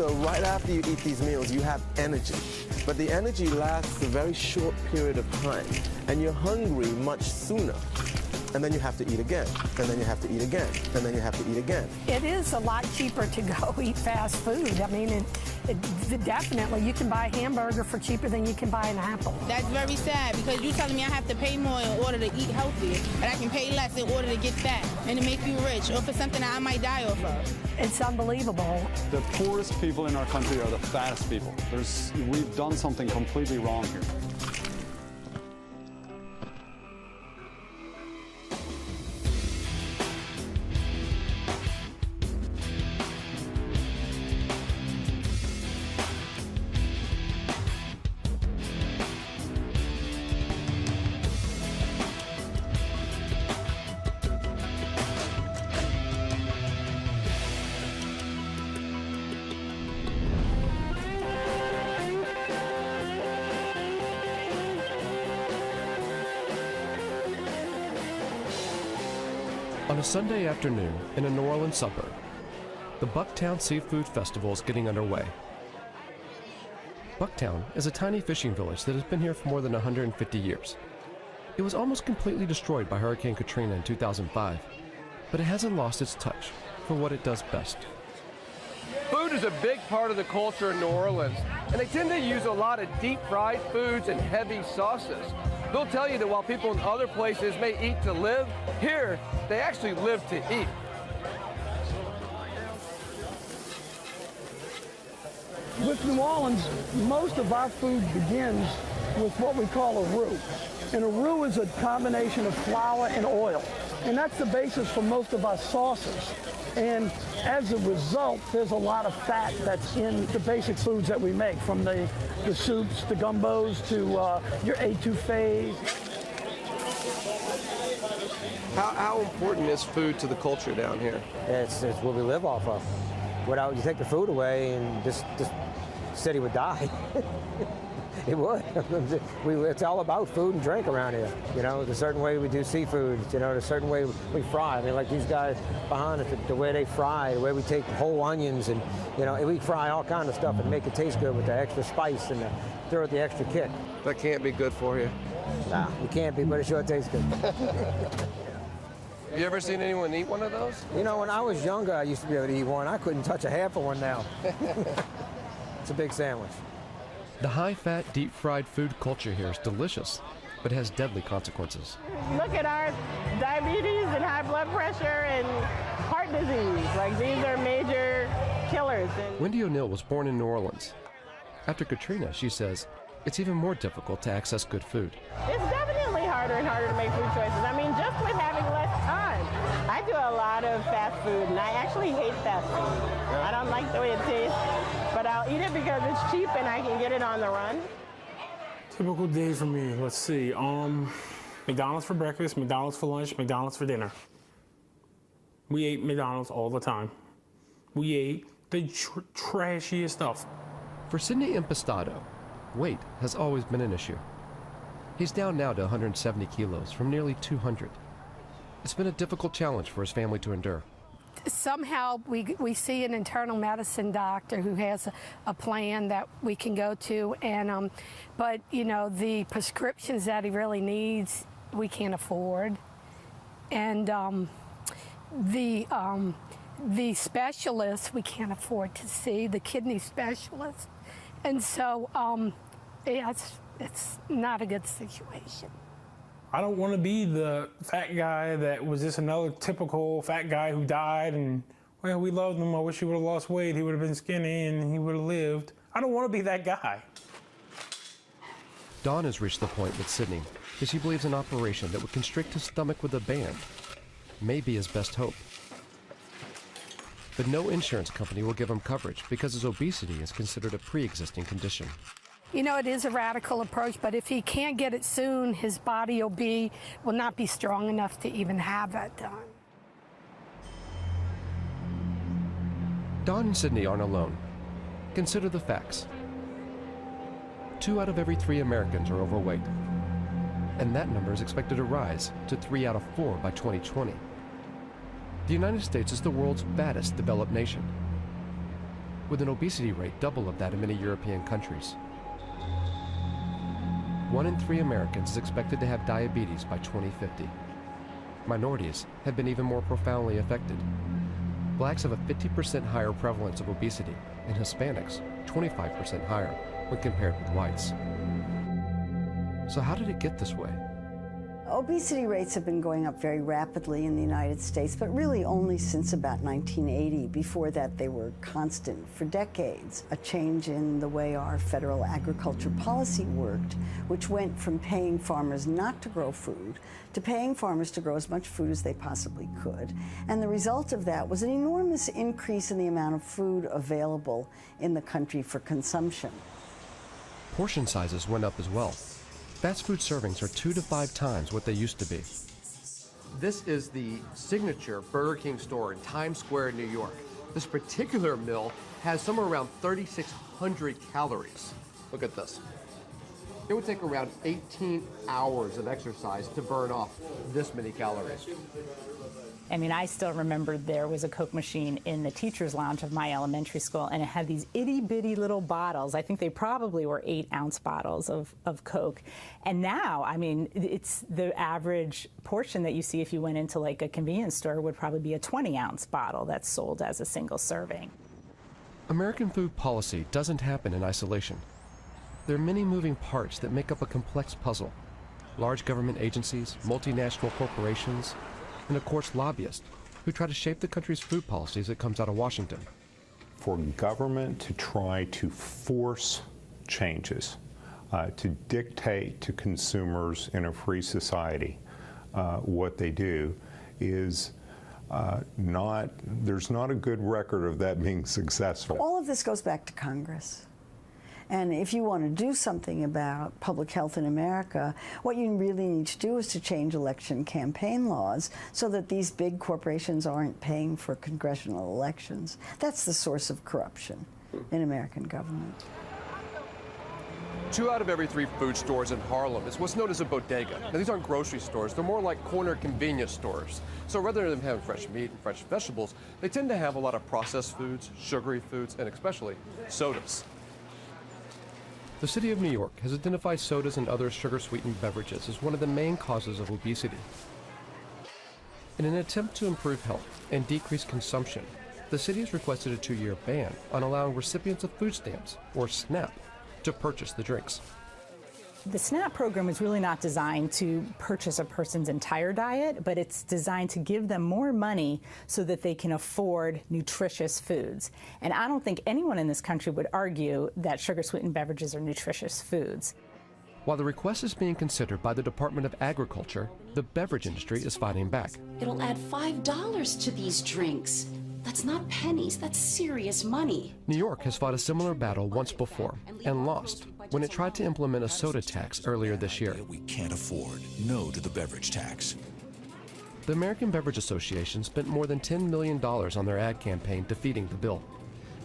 So right after you eat these meals, you have energy. But the energy lasts a very short period of time, and you're hungry much sooner. And then you have to eat again, and then you have to eat again, and then you have to eat again. It is a lot cheaper to go eat fast food. I mean, definitely, you can buy a hamburger for cheaper than you can buy an apple. That's very sad, because you're telling me I have to pay more in order to eat healthy, and I can pay less in order to get fat and to make you rich, or for something that I might die off of. It's unbelievable. The poorest people in our country are the fattest people. We've done something completely wrong here. On a Sunday afternoon in a New Orleans suburb, the Bucktown Seafood Festival is getting underway. Bucktown is a tiny fishing village that has been here for more than 150 years. It was almost completely destroyed by Hurricane Katrina in 2005, but it hasn't lost its touch for what it does best. Food is a big part of the culture in New Orleans, and they tend to use a lot of deep-fried foods and heavy sauces. They'll tell you that while people in other places may eat to live, here, they actually live to eat. With New Orleans, most of our food begins with what we call a roux. And a roux is a combination of flour and oil. And that's the basis for most of our sauces. And as a result, there's a lot of fat that's in the basic foods that we make, from the soups, the gumbos, to your étouffées. How important is food to the culture down here? It's what we live off of. Without, you take the food away and this city would die. It would. It's all about food and drink around here. You know, the certain way we do seafood, you know, the certain way we fry. I mean, like these guys behind us, the way they fry, the way we take whole onions and, you know, we fry all kinds of stuff and make it taste good with the extra spice and throw it the extra kick. That can't be good for you. Nah, it can't be, but it sure tastes good. Have you ever seen anyone eat one of those? You know, when I was younger, I used to be able to eat one. I couldn't touch a half of one now. It's a big sandwich. The high-fat, deep-fried food culture here is delicious, but has deadly consequences. Look at our diabetes and high blood pressure and heart disease. Like, these are major killers. Wendy O'Neill was born in New Orleans. After Katrina, she says, it's even more difficult to access good food. It's definitely harder and harder to make food choices. I mean, just with having less time. I do a lot of fast food, and I actually hate fast food. I don't like the way it tastes, but I'll eat it because it's cheap and I can get it on the run. Typical day for me, let's see. McDonald's for breakfast, McDonald's for lunch, McDonald's for dinner. We ate McDonald's all the time. We ate the trashiest stuff. For Sidney Impestado, weight has always been an issue. He's down now to 170 kilos from nearly 200. It's been a difficult challenge for his family to endure. Somehow we see an internal medicine doctor who has a plan that we can go to, and but you know, the prescriptions that he really needs we can't afford, and the specialists we can't afford to see, the kidney specialists, and so yeah, it's not a good situation. I don't want to be the fat guy that was just another typical fat guy who died and, well, we loved him. I wish he would have lost weight. He would have been skinny and he would have lived. I don't want to be that guy. Don has reached the point with Sidney that she believes an operation that would constrict his stomach with a band may be his best hope. But no insurance company will give him coverage because his obesity is considered a pre-existing condition. You know, it is a radical approach, but if he can't get it soon, his body will not be strong enough to even have that done. Don and Sidney aren't alone. Consider the facts. 2 out of every 3 Americans are overweight, and that number is expected to rise to 3 out of 4 by 2020. The United States is the world's fattest developed nation. with an obesity rate double of that in many European countries. 1 in 3 Americans is expected to have diabetes by 2050. Minorities have been even more profoundly affected. Blacks have a 50% higher prevalence of obesity, and Hispanics 25% higher when compared with whites. So how did it get this way? Obesity rates have been going up very rapidly in the United States, but really only since about 1980. Before that, they were constant for decades. A change in the way our federal agriculture policy worked, which went from paying farmers not to grow food to paying farmers to grow as much food as they possibly could. And the result of that was an enormous increase in the amount of food available in the country for consumption. Portion sizes went up as well. Fast food servings are 2 to 5 times what they used to be. This is the signature Burger King store in Times Square, New York. This particular meal has somewhere around 3,600 calories. Look at this. It would take around 18 hours of exercise to burn off this many calories. I mean, I still remember there was a Coke machine in the teacher's lounge of my elementary school, and it had these itty-bitty little bottles. I think they probably were 8-ounce bottles of Coke. And now, I mean, it's the average portion that you see if you went into like a convenience store would probably be a 20-ounce bottle that's sold as a single serving. American food policy doesn't happen in isolation. There are many moving parts that make up a complex puzzle. Large government agencies, multinational corporations, and of course lobbyists who try to shape the country's food policies that comes out of Washington. For government to try to force changes, to dictate to consumers in a free society what they do is there's not a good record of that being successful. All of this goes back to Congress. And if you want to do something about public health in America, what you really need to do is to change election campaign laws so that these big corporations aren't paying for congressional elections. That's the source of corruption in American government. 2 out of every 3 food stores in Harlem is what's known as a bodega. Now, these aren't grocery stores. They're more like corner convenience stores. So rather than having fresh meat and fresh vegetables, they tend to have a lot of processed foods, sugary foods, and especially sodas. The city of New York has identified sodas and other sugar-sweetened beverages as one of the main causes of obesity. In an attempt to improve health and decrease consumption, the city has requested a 2-year ban on allowing recipients of food stamps, or SNAP, to purchase the drinks. The SNAP program is really not designed to purchase a person's entire diet, but it's designed to give them more money so that they can afford nutritious foods. And I don't think anyone in this country would argue that sugar-sweetened beverages are nutritious foods. While the request is being considered by the Department of Agriculture, the beverage industry is fighting back. It'll add $5 to these drinks. That's not pennies, that's serious money. New York has fought a similar battle once before and lost when it tried to implement a soda tax earlier this year. We can't afford. No to the beverage tax. The American Beverage Association spent more than $10 million on their ad campaign defeating the bill.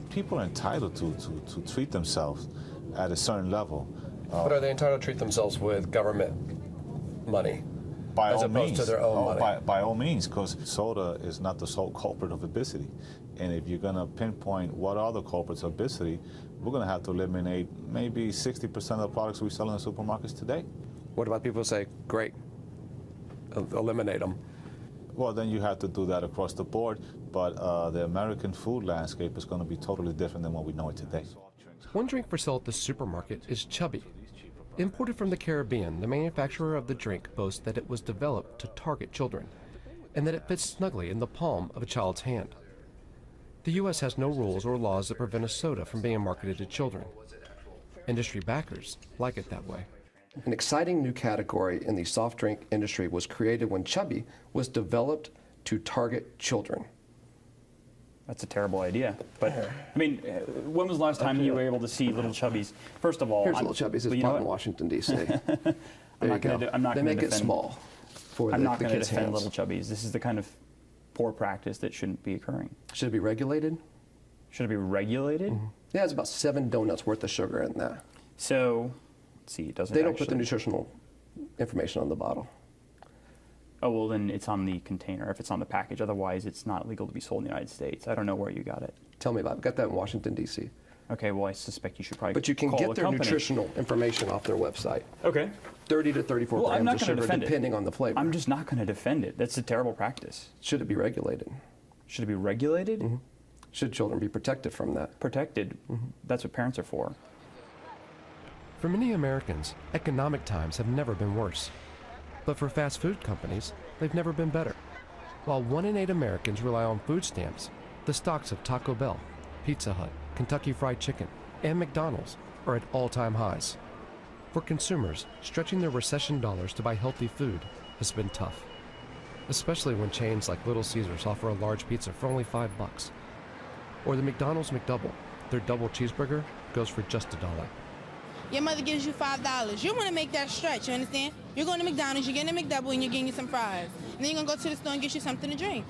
People are entitled to treat themselves at a certain level. But are they entitled to treat themselves with government money? By as all opposed means, to their own money? By all means, because soda is not the sole culprit of obesity. And if you're going to pinpoint what are the culprits of obesity, we're going to have to eliminate maybe 60% of the products we sell in the supermarkets today. What about people who say, great, eliminate them? Well, then you have to do that across the board, but the American food landscape is going to be totally different than what we know it today. One drink for sale at the supermarket is Chubby. Imported from the Caribbean, the manufacturer of the drink boasts that it was developed to target children, and that it fits snugly in the palm of a child's hand. The U.S. has no rules or laws that prevent a soda from being marketed to children. Industry backers like it that way. An exciting new category in the soft drink industry was created when Chubby was developed to target children. That's a terrible idea. But, I mean, when was the last time you were able to see little Chubbies? First of all, here's little Chubbies. It's bought in Washington, D.C. They make it small for the kids' hands. I'm not going to defend little Chubbies. This is the kind of poor practice that shouldn't be occurring. Should it be regulated? Should it be regulated? Mm-hmm. Yeah, it's about 7 donuts worth of sugar in that. So, let's see, it doesn't They don't put the nutritional information on the bottle. Oh, well, then it's on the container if it's on the package. Otherwise, it's not legal to be sold in the United States. I don't know where you got it. Tell me about it. Got that in Washington, D.C. Okay, well, I suspect you should probably But you can call get the their company. nutritional information off their website. Okay. 30 to 34 Well, I'm grams not of going to sugar, defend it. depending on the flavor. I'm just not going to defend it. That's a terrible practice. Should it be regulated? Should it be regulated? Mm-hmm. Should children be protected from that? Protected? Mm-hmm. That's what parents are for. For many Americans, economic times have never been worse. But for fast food companies, they've never been better. While 1 in 8 Americans rely on food stamps, the stocks of Taco Bell, Pizza Hut, Kentucky Fried Chicken, and McDonald's are at all-time highs. For consumers, stretching their recession dollars to buy healthy food has been tough, especially when chains like Little Caesars offer a large pizza for only $5. Or the McDonald's McDouble, their double cheeseburger goes for just $1. Your mother gives you $5. You want to make that stretch, you understand? You're going to McDonald's, you're getting a McDouble, and you're getting you some fries. And then you're going to go to the store and get you something to drink.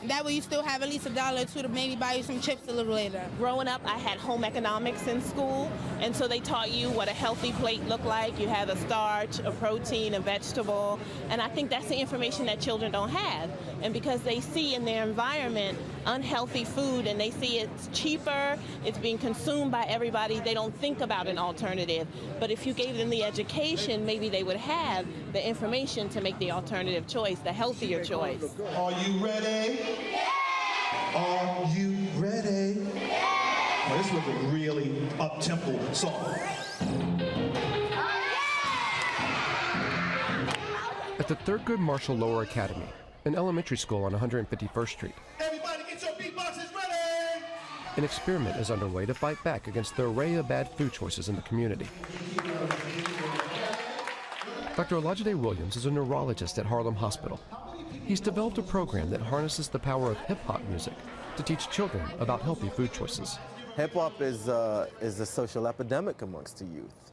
That way you still have at least $1 or $2 to maybe buy you some chips a little later. Growing up, I had home economics in school, and so they taught you what a healthy plate looked like. You had a starch, a protein, a vegetable, and I think that's the information that children don't have. And because they see in their environment unhealthy food and they see it's cheaper, it's being consumed by everybody, they don't think about an alternative. But if you gave them the education, maybe they would have the information to make the alternative choice, the healthier choice. Are you ready? Yeah! Are you ready? Yeah! Well, this was a really up-tempo song. At the Thurgood Marshall Lower Academy, an elementary school on 151st Street, Everybody get your beatboxes ready! an experiment is underway to fight back against the array of bad food choices in the community. Dr. Olajide Williams is a neurologist at Harlem Hospital. He's developed a program that harnesses the power of hip-hop music to teach children about healthy food choices. Hip-hop is a social epidemic amongst the youth.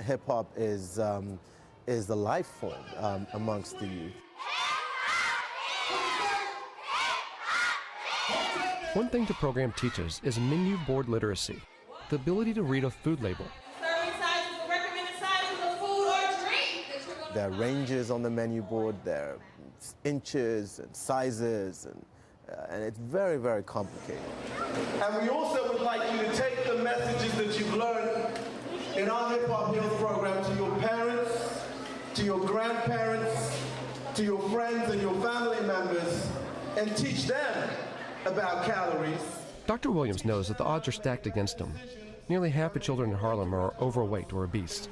Hip-hop is the life form amongst the youth. One thing the program teaches is menu board literacy, the ability to read a food label. Serving sizes, recommended sizes of food or drink. There are ranges on the menu board, there are inches and sizes, and it's very, very complicated. And we also would like you to take the messages that you've learned in our Hip Hop Health program to your parents, to your grandparents, to your friends and your family members, and teach them about calories. Dr. Williams knows that the odds are stacked against him. Nearly half the children in Harlem are overweight or obese.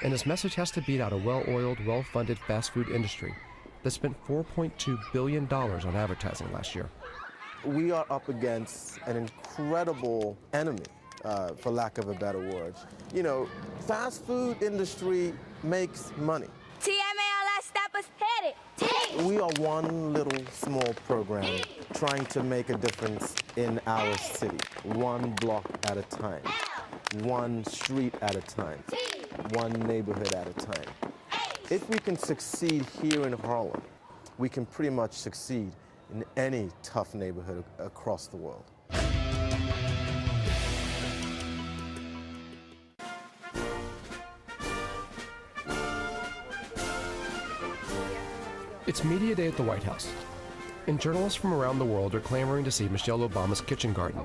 And his message has to beat out a well-oiled, well-funded fast food industry that spent $4.2 billion on advertising last year. We are up against an incredible enemy, for lack of a better word. You know, fast food industry makes money. TMALS, stop us, hit it. We are one little small program trying to make a difference in our city, one block at a time, one street at a time, one neighborhood at a time. If we can succeed here in Harlem, we can pretty much succeed in any tough neighborhood across the world. It's media day at the White House, and journalists from around the world are clamoring to see Michelle Obama's kitchen garden.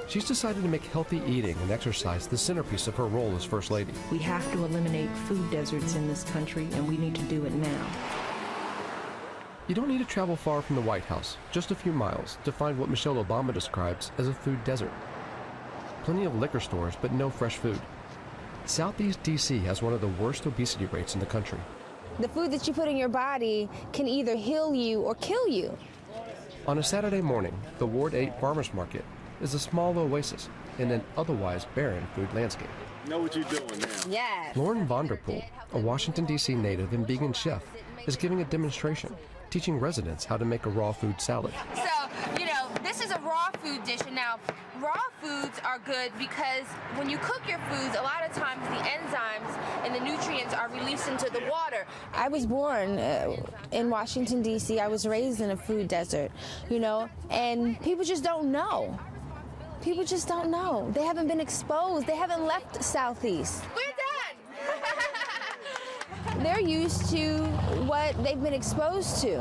She's decided to make healthy eating and exercise the centerpiece of her role as First Lady. We have to eliminate food deserts in this country, and we need to do it now. You don't need to travel far from the White House, just a few miles, to find what Michelle Obama describes as a food desert. Plenty of liquor stores, but no fresh food. Southeast D.C. has one of the worst obesity rates in the country. The food that you put in your body can either heal you or kill you. On a Saturday morning, the Ward 8 Farmers Market is a small oasis in an otherwise barren food landscape. Know what you're doing now. Yes. Lauren Vanderpool, a Washington, D.C. native and vegan chef, is giving a demonstration, teaching residents how to make a raw food salad. So, this is a raw food dish, and now raw foods are good because when you cook your foods, a lot of times the enzymes and the nutrients are released into the water. I was born in Washington, D.C. I was raised in a food desert, and people just don't know. People just don't know. They haven't been exposed. They haven't left Southeast. We're done! they're used to what they've been exposed to.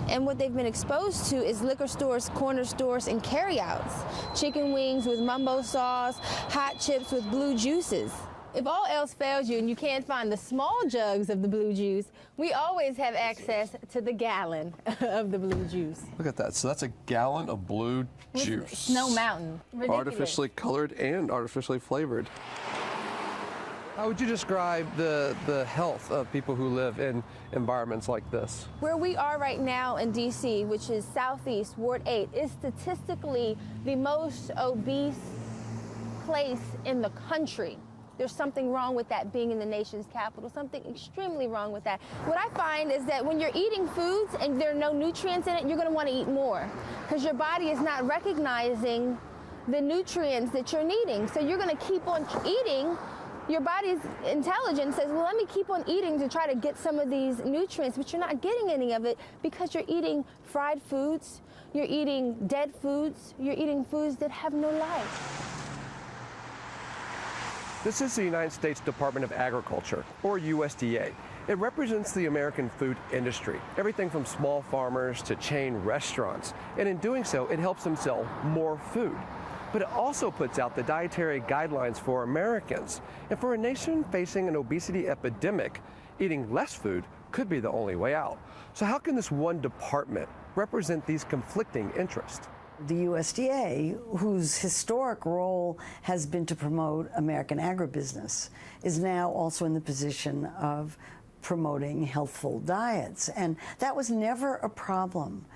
And what they've been exposed to is liquor stores, corner stores, and carryouts. Chicken wings with mumbo sauce, hot chips with blue juices. If all else fails you and you can't find the small jugs of the blue juice, we always have access to the gallon of the blue juice. Look at that. So that's a gallon of blue juice. Snow Mountain. Ridiculous. Artificially colored and artificially flavored. How would you describe the health of people who live in environments like this? Where we are right now in D.C., which is Southeast Ward 8, is statistically the most obese place in the country. There's something wrong with that being in the nation's capital, something extremely wrong with that. What I find is that when you're eating foods and there are no nutrients in it, you're going to want to eat more because your body is not recognizing the nutrients that you're needing. So you're going to keep on eating. Your body's intelligence says, well, let me keep on eating to try to get some of these nutrients, but you're not getting any of it because you're eating fried foods, you're eating dead foods, you're eating foods that have no life. This is the United States Department of Agriculture, or USDA. It represents the American food industry, everything from small farmers to chain restaurants. And in doing so, it helps them sell more food. But it also puts out the dietary guidelines for Americans. And for a nation facing an obesity epidemic, eating less food could be the only way out. So how can this one department represent these conflicting interests? The USDA, whose historic role has been to promote American agribusiness, is now also in the position of promoting healthful diets. And that was never a problem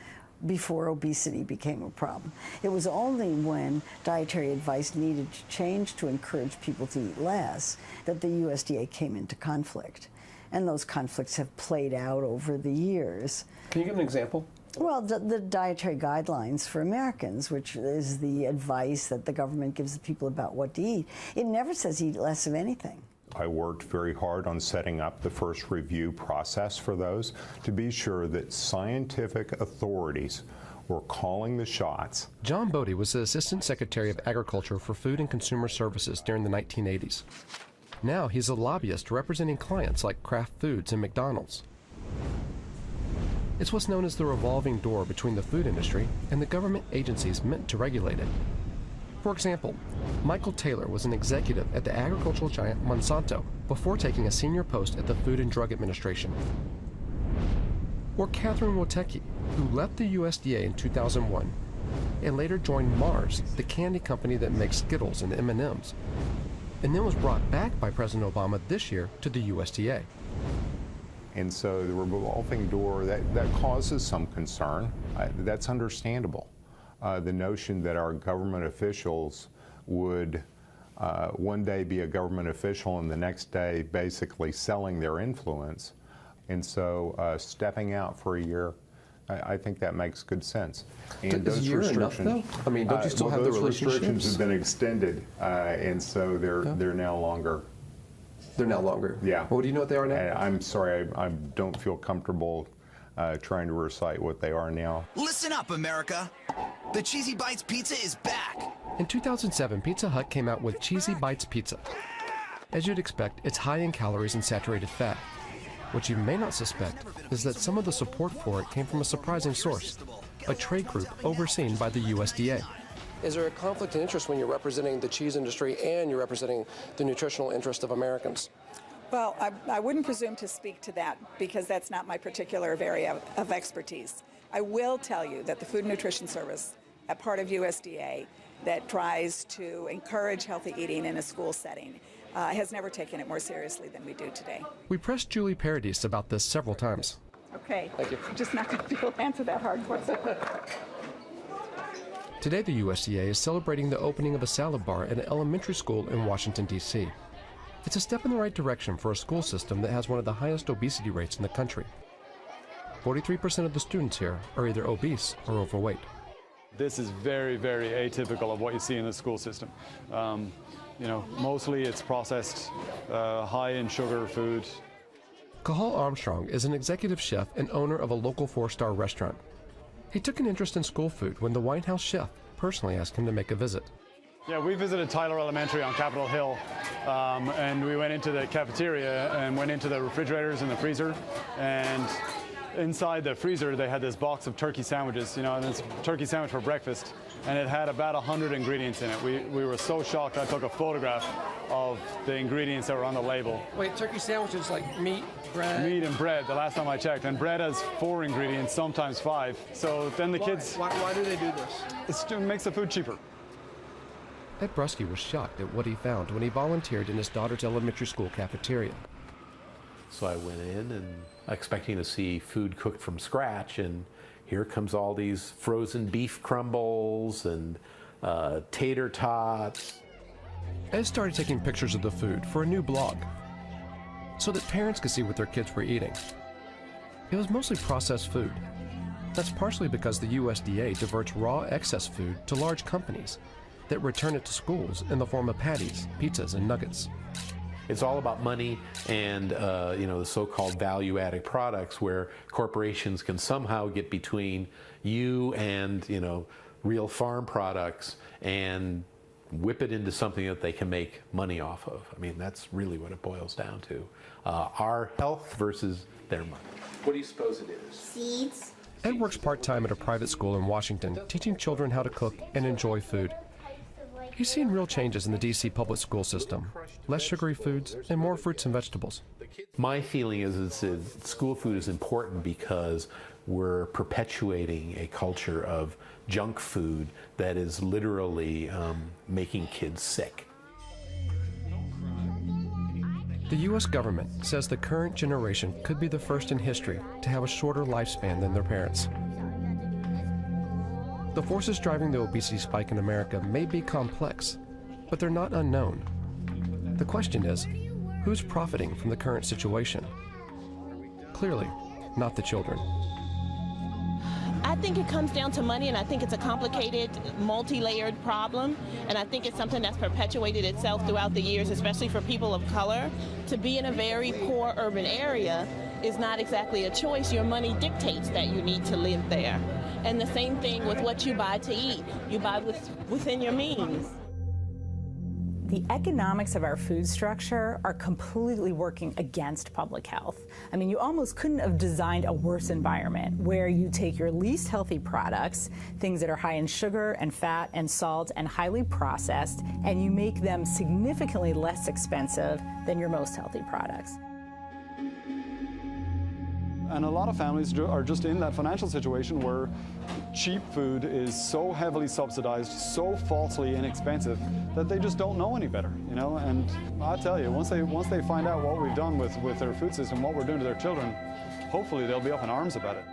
before obesity became a problem. It was only when dietary advice needed to change to encourage people to eat less that the USDA came into conflict. And those conflicts have played out over the years. Can you give an example? Well, the dietary guidelines for Americans, which is the advice that the government gives the people about what to eat, it never says eat less of anything. I worked very hard on setting up the first review process for those to be sure that scientific authorities were calling the shots. John Bodie was the Assistant Secretary of Agriculture for Food and Consumer Services during the 1980s. Now he's a lobbyist representing clients like Kraft Foods and McDonald's. It's what's known as the revolving door between the food industry and the government agencies meant to regulate it. For example, Michael Taylor was an executive at the agricultural giant Monsanto before taking a senior post at the Food and Drug Administration. Or Catherine Wotecki, who left the USDA in 2001 and later joined Mars, the candy company that makes Skittles and M&Ms, and then was brought back by President Obama this year to the USDA. And so the revolving door, that causes some concern. That's understandable. The notion that our government officials would one day be a government official and the next day basically selling their influence. And so stepping out for a year, I think that makes good sense. And those restrictions, enough, though? I mean, don't you still have the relationships? Those restrictions have been extended, and so they're now longer. They're now longer? Yeah. Well, do you know what they are now? I'm sorry, I don't feel comfortable trying to recite what they are now. Listen up, America. The Cheesy Bites Pizza is back. In 2007, Pizza Hut came out with Cheesy Bites Pizza. As you'd expect, it's high in calories and saturated fat. What you may not suspect is that some of the support for it came from a surprising source, a trade group overseen by the USDA. Is there a conflict of interest when you're representing the cheese industry and you're representing the nutritional interest of Americans? Well, I wouldn't presume to speak to that because that's not my particular area of expertise. I will tell you that the Food and Nutrition Service, a part of USDA that tries to encourage healthy eating in a school setting, has never taken it more seriously than we do today. We pressed Julie Paradis about this several times. Okay. Thank you. I'm just not going to be able to answer that hard question. Today, the USDA is celebrating the opening of a salad bar at an elementary school in Washington, D.C. It's a step in the right direction for a school system that has one of the highest obesity rates in the country. 43% of the students here are either obese or overweight. This is very, very atypical of what you see in the school system. Mostly it's processed, high in sugar food. Cahal Armstrong is an executive chef and owner of a local 4-star restaurant. He took an interest in school food when the White House chef personally asked him to make a visit. Yeah, we visited Tyler Elementary on Capitol Hill, and we went into the cafeteria and went into the refrigerators and the freezer, and inside the freezer they had this box of turkey sandwiches, and it's turkey sandwich for breakfast, and it had about 100 ingredients in it. We were so shocked. I took a photograph of the ingredients that were on the label. Wait, turkey sandwiches like meat, bread? Meat and bread, the last time I checked, and bread has 4 ingredients, sometimes 5. So then the kids... Why do they do this? It makes the food cheaper. Ed Brusky was shocked at what he found when he volunteered in his daughter's elementary school cafeteria. So I went in and expecting to see food cooked from scratch, and here comes all these frozen beef crumbles and tater tots. Ed started taking pictures of the food for a new blog so that parents could see what their kids were eating. It was mostly processed food. That's partially because the USDA diverts raw excess food to large companies that return it to schools in the form of patties, pizzas, and nuggets. It's all about money and the so-called value-added products where corporations can somehow get between you and real farm products and whip it into something that they can make money off of. I mean, that's really what it boils down to. Our health versus their money. What do you suppose it is? Seeds. Ed works part-time at a private school in Washington, teaching children how to cook and enjoy food. He's seen real changes in the D.C. public school system. Less sugary foods and more fruits and vegetables. My feeling is that school food is important because we're perpetuating a culture of junk food that is literally making kids sick. The U.S. government says the current generation could be the first in history to have a shorter lifespan than their parents. The forces driving the obesity spike in America may be complex, but they're not unknown. The question is, who's profiting from the current situation? Clearly, not the children. I think it comes down to money, and I think it's a complicated, multi-layered problem, and I think it's something that's perpetuated itself throughout the years, especially for people of color. To be in a very poor urban area is not exactly a choice. Your money dictates that you need to live there. And the same thing with what you buy to eat. You buy within your means. The economics of our food structure are completely working against public health. I mean, you almost couldn't have designed a worse environment where you take your least healthy products, things that are high in sugar and fat and salt and highly processed, and you make them significantly less expensive than your most healthy products. And a lot of families are just in that financial situation where cheap food is so heavily subsidized, so falsely inexpensive, that they just don't know any better, And I tell you, once they find out what we've done with their food system, what we're doing to their children, hopefully they'll be up in arms about it.